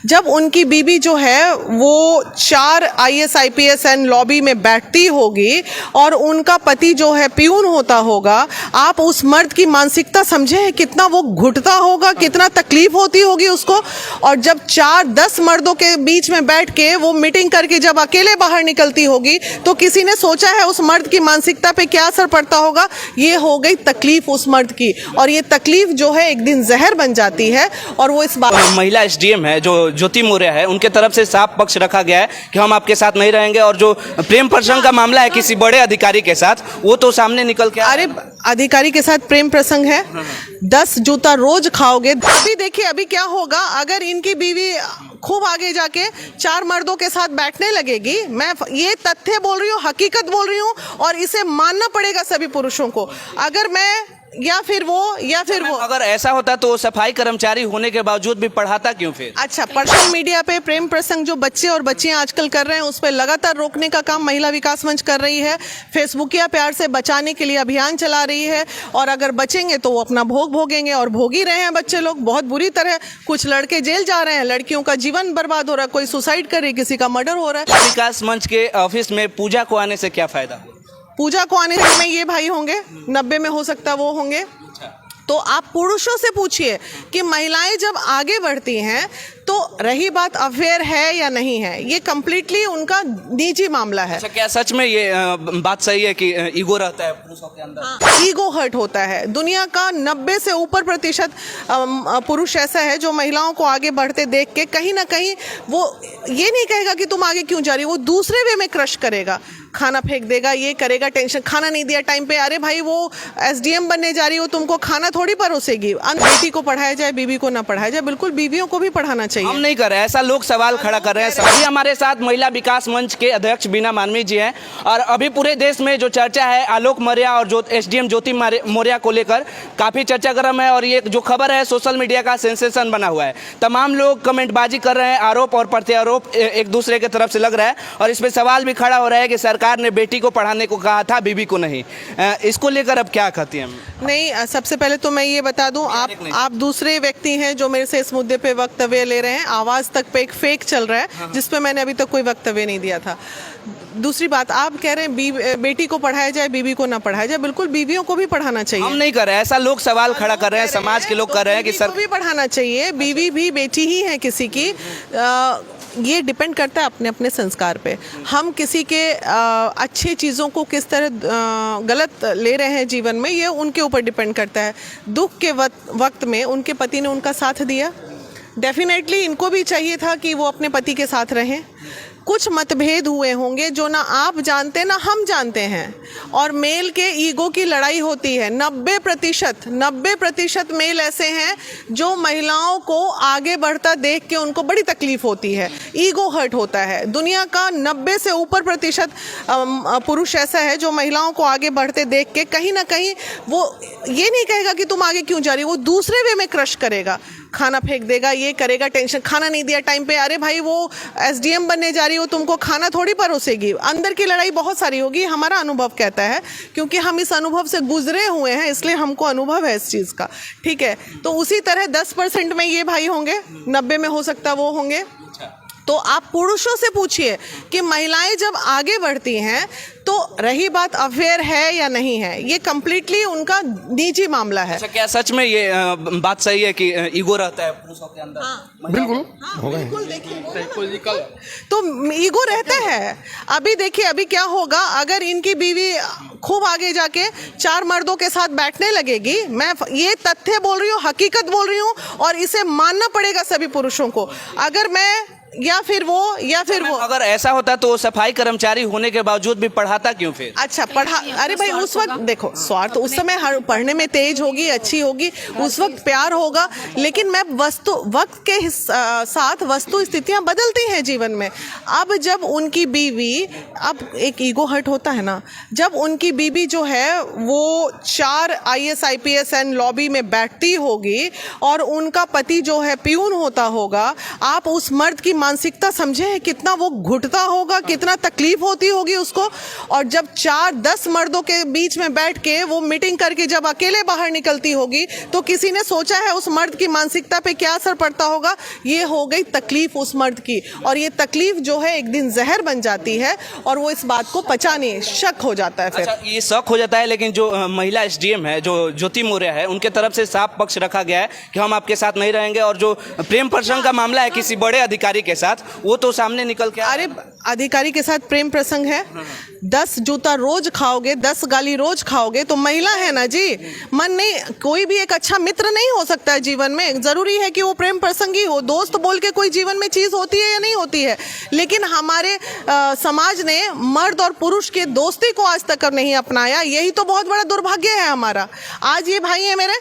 जब उनकी बीवी जो है वो 4 IAS IPS एंड लॉबी में बैठती होगी और उनका पति जो है प्यून होता होगा, आप उस मर्द की मानसिकता समझे कितना वो घुटता होगा, कितना तकलीफ होती होगी उसको। और जब 4-10 मर्दों के बीच में बैठ के वो मीटिंग करके जब अकेले बाहर निकलती होगी तो किसी ने सोचा है उस मर्द की मानसिकता पे क्या असर पड़ता होगा। ये हो गई तकलीफ उस मर्द की, और ये तकलीफ जो है एक दिन जहर बन जाती है। और वो इस बात महिला SDM है जो ज्योति मौर्य है, उनके तरफ से साफ पक्ष रखा गया है कि हम आपके साथ नहीं रहेंगे। और जो प्रेम प्रसंग का मामला है किसी बड़े अधिकारी के साथ, वो तो सामने निकल के अरे अधिकारी के साथ प्रेम प्रसंग है, 10 जूता रोज खाओगे। अभी देखिए अभी क्या होगा अगर इनकी बीवी खूब आगे जाके 4 मर्दों के साथ बैठने लगेगी। मैं ये तथ्य बोल रही हूँ, हकीकत बोल रही हूँ, और इसे मानना पड़ेगा सभी पुरुषों को। अगर मैं या फिर वो अगर ऐसा होता तो सफाई कर्मचारी होने के बावजूद भी पढ़ाता क्यों फिर? अच्छा, सोशल मीडिया पे प्रेम प्रसंग जो बच्चे और बच्चियां आजकल कर रहे हैं उस पर लगातार रोकने का काम महिला विकास मंच कर रही है। फेसबुकिया प्यार से बचाने के लिए अभियान चला रही है, और अगर बचेंगे तो वो अपना भोग भोगेंगे, और भोग ही रहे हैं बच्चे लोग बहुत बुरी तरह। कुछ लड़के जेल जा रहे हैं, लड़कियों का जीवन बर्बाद हो रहा है, कोई सुसाइड कर रही है, किसी का मर्डर हो रहा है। विकास मंच के ऑफिस में पूजा को आने से क्या फायदा? पूजा को आने में ये भाई होंगे, 90 में हो सकता वो होंगे। तो आप पुरुषों से पूछिए कि महिलाएं जब आगे बढ़ती हैं तो रही बात अफेयर है या नहीं है, ये कंप्लीटली उनका निजी मामला है। अच्छा, क्या सच में ये बात सही है कि ईगो रहता है पुरुषों के अंदर? हाँ, ईगो हर्ट होता है। दुनिया का 90 से ऊपर प्रतिशत पुरुष ऐसा है जो महिलाओं को आगे बढ़ते देख के कहीं ना कहीं वो ये नहीं कहेगा कि तुम आगे क्यों जा रही हो, वो दूसरे वे में क्रश करेगा, खाना फेंक देगा, ये करेगा, टेंशन, खाना नहीं दिया टाइम पे, अरे भाई वो SDM बनने जा रही हो, तुमको खाना थोड़ी परोसेगी। बेटी को पढ़ाया जाए, बीवी को ना पढ़ाया जाए, बिल्कुल बीवियों को भी पढ़ाना चाहिए। हम नहीं कर रहे, ऐसा लोग सवाल खड़ा कर रहे हैं। अभी हमारे साथ महिला विकास मंच के अध्यक्ष बीना मानवी जी हैं, और अभी पूरे देश में जो चर्चा है आलोक मौर्य और SDM ज्योति मौर्य को लेकर काफी चर्चा गर्म है, और ये जो खबर है सोशल मीडिया का सेंसेशन बना हुआ है। तमाम लोग कमेंटबाजी कर रहे हैं, आरोप और प्रत्यारोप एक दूसरे की तरफ से लग रहा है, और इस पर सवाल भी खड़ा हो रहा है कि सरकार ने बेटी को पढ़ाने को कहा था, बीवी को नहीं। इसको लेकर अब क्या कहती हैं? नहीं, सबसे पहले तो मैं ये बता दूं, आप दूसरे व्यक्ति हैं जो मेरे से इस मुद्दे पे वक्तव्य ले रहे हैं। आवाज तक पे एक फेक चल रहा है जिस पे मैंने अभी तक कोई वक्तव्य नहीं दिया था। दूसरी बात, आप कह रहे हैं बेटी को पढ़ाया जाए, बीवी को ना पढ़ाया जाए, बिल्कुल बीवियों को भी पढ़ाना चाहिए। हम नहीं कर रहे, ऐसा लोग सवाल खड़ा कर रहे हैं, समाज के लोग कर रहे हैं कि सर भी पढ़ाना चाहिए, बीवी भी बेटी ही है किसी की। ये डिपेंड करता है अपने अपने संस्कार पे। हम किसी के अच्छी चीज़ों को किस तरह गलत ले रहे हैं जीवन में, ये उनके ऊपर डिपेंड करता है। दुख के वक्त में उनके पति ने उनका साथ दिया, डेफिनेटली इनको भी चाहिए था कि वो अपने पति के साथ रहें। कुछ मतभेद हुए होंगे जो ना आप जानते ना हम जानते हैं, और मेल के ईगो की लड़ाई होती है। 90% मेल ऐसे हैं जो महिलाओं को आगे बढ़ता देख के उनको बड़ी तकलीफ होती है, ईगो हर्ट होता है। दुनिया का 90 से ऊपर प्रतिशत पुरुष ऐसा है जो महिलाओं को आगे बढ़ते देख के कहीं ना कहीं वो ये नहीं कहेगा कि तुम आगे क्यों जा रही हो, वो दूसरे वे में क्रश करेगा, खाना फेंक देगा, ये करेगा, टेंशन, खाना नहीं दिया टाइम पे, अरे भाई वो SDM बनने जा रही हो, तुमको खाना थोड़ी परोसेगी। अंदर की लड़ाई बहुत सारी होगी, हमारा अनुभव कहता है, क्योंकि हम इस अनुभव से गुजरे हुए हैं, इसलिए हमको अनुभव है इस चीज़ का। ठीक है, तो उसी तरह 10% में ये भाई होंगे, 90 में हो सकता वो होंगे। तो आप पुरुषों से पूछिए कि महिलाएं जब आगे बढ़ती हैं तो रही बात अफेयर है या नहीं है, ये कंप्लीटली उनका निजी मामला है। अच्छा, क्या सच में ये बात सही है कि ईगो रहता है पुरुषों के अंदर? हाँ, बिल्कुल, बिल्कुल। देखिए तो ईगो रहता है। अभी देखिए अभी क्या होगा अगर इनकी बीवी खूब आगे जाके 4 मर्दों के साथ बैठने लगेगी। मैं ये तथ्य बोल रही हूँ, हकीकत बोल रही हूँ, और इसे मानना पड़ेगा सभी पुरुषों को। अगर मैं या फिर वो अगर ऐसा होता तो सफाई कर्मचारी होने के बावजूद भी पढ़ाता क्यों फिर? अच्छा, अरे भाई उस वक्त देखो स्वार्थ, उस समय पढ़ने में तेज होगी, अच्छी होगी, उस वक्त प्यार होगा, लेकिन मैं वक्त के साथ वस्तु स्थितियां बदलती हैं जीवन में। अब जब उनकी बीवी, अब एक ईगो हर्ट होता है ना, जब उनकी बीवी जो है वो 4 IAS IPS एंड लॉबी में बैठती होगी और उनका पति जो है प्यून होता होगा, आप उस मर्द की मानसिकता समझे, कितना वो घुटता होगा, कितना तकलीफ होती होगी उसको। और जब 4-10 मर्दों के बीच में बैठ के वो मीटिंग करके जब अकेले बाहर निकलती होगी तो किसी ने सोचा है उस मर्द की मानसिकता पे क्या असर पड़ता होगा। ये हो गई तकलीफ उस मर्द की, और ये तकलीफ जो है एक दिन जहर बन जाती है और वो इस बात को पचा नहीं, शक हो जाता है फिर। अच्छा, ये शक हो जाता है, लेकिन जो महिला एसडीएम है, जो ज्योति मौर्य है, उनके तरफ से साफ पक्ष रखा गया है कि हम आपके साथ नहीं रहेंगे। और जो प्रेम प्रसंग का मामला है किसी बड़े अधिकारी के साथ, वो तो सामने निकल के अरे अधिकारी के साथ प्रेम प्रसंग है, 10 जूता रोज खाओगे, 10 गाली रोज खाओगे तो महिला है ना जी। मन नहीं, कोई भी एक अच्छा मित्र नहीं हो सकता है जीवन में, जरूरी है कि वो प्रेम प्रसंग ही हो। दोस्त बोल के कोई जीवन में चीज होती है या नहीं होती है, लेकिन हमारे समाज ने मर्द और पुरुष के दोस्ती को आज तक नहीं अपनाया। यही तो बहुत बड़ा दुर्भाग्य है हमारा। आज ये भाई है, मेरे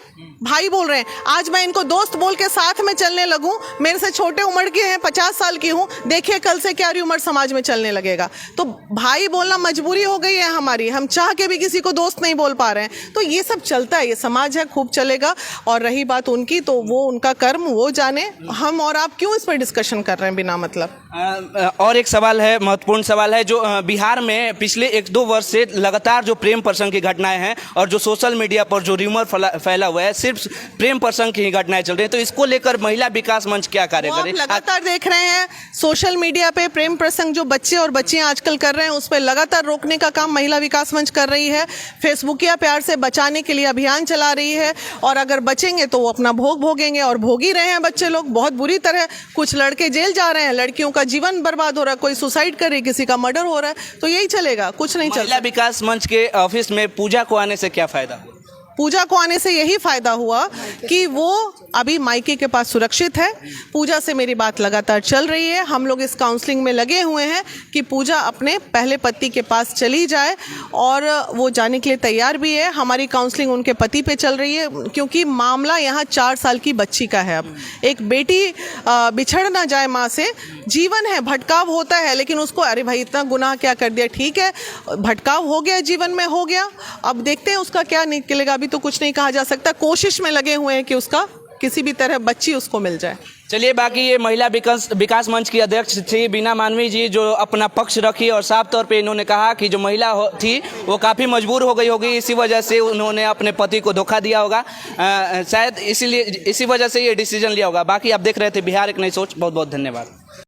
भाई बोल रहे हैं, आज मैं इनको दोस्त बोल के साथ में चलने लगूं, मेरे से छोटे उम्र के हैं, 50 साल की हूं, देखिए कल से क्या उम्र समाज में चलने लगेगा। तो भाई बोलना मजबूरी हो गई है हमारी, हम चाह के भी किसी को दोस्त नहीं बोल पा रहे हैं। तो ये सब चलता है, ये समाज है, खूब चलेगा। और रही बात उनकी, तो वो उनका कर्म वो जाने, हम और आप क्यों इस पर डिस्कशन कर रहे हैं बिना मतलब। और एक सवाल है, महत्वपूर्ण सवाल है, जो बिहार में पिछले 1-2 वर्ष से लगातार जो प्रेम प्रसंग की घटनाएं हैं और जो सोशल मीडिया पर जो र्यूमर फैला हुआ है, सिर्फ प्रेम प्रसंग की ही घटनाएं चल रही हैं, तो इसको लेकर महिला विकास मंच क्या कार्य करे? आप लगातार देख रहे हैं सोशल मीडिया पे प्रेम प्रसंग जो बच्चे और बच्चियां आजकल कर रहे हैं, उस पर लगातार रोकने का काम महिला विकास मंच कर रही है। फेसबुकिया प्यार से बचाने के लिए अभियान चला रही है, और अगर बचेंगे तो वो अपना भोग भोगेंगे, और भोग ही रहे हैं बच्चे लोग बहुत बुरी तरह। कुछ लड़के जेल जा रहे हैं, लड़कियों का जीवन बर्बाद हो रहा है, कोई सुसाइड कर रही, किसी का मर्डर हो रहा है। तो यही चलेगा, कुछ नहीं चलेगा। महिला विकास मंच के ऑफिस में पूजा को आने से क्या फायदा हुआ? पूजा को आने से यही फायदा हुआ कि वो अभी मायके के पास सुरक्षित है। पूजा से मेरी बात लगातार चल रही है, हम लोग इस काउंसलिंग में लगे हुए हैं कि पूजा अपने पहले पति के पास चली जाए, और वो जाने के लिए तैयार भी है। हमारी काउंसलिंग उनके पति पे चल रही है, क्योंकि मामला यहाँ 4 साल की बच्ची का है। अब एक बेटी बिछड़ ना जाए माँ से, जीवन है, भटकाव होता है, लेकिन उसको अरे भाई इतना गुनाह क्या कर दिया, ठीक है भटकाव हो गया, जीवन में हो गया, अब देखते हैं उसका क्या निकलेगा। अभी तो कुछ नहीं कहा जा सकता, कोशिश में लगे हुए हैं कि उसका किसी भी तरह बच्ची उसको मिल जाए। चलिए, बाकी ये महिला विकास मंच की अध्यक्ष थी बीना मानवी जी, जो अपना पक्ष रखी और साफ तौर पे इन्होंने कहा कि जो महिला थी वो काफ़ी मजबूर हो गई होगी, इसी वजह से उन्होंने अपने पति को धोखा दिया होगा, शायद इसी वजह से ये डिसीजन लिया होगा। बाकी आप देख रहे थे बिहार एक नई सोच। बहुत बहुत धन्यवाद।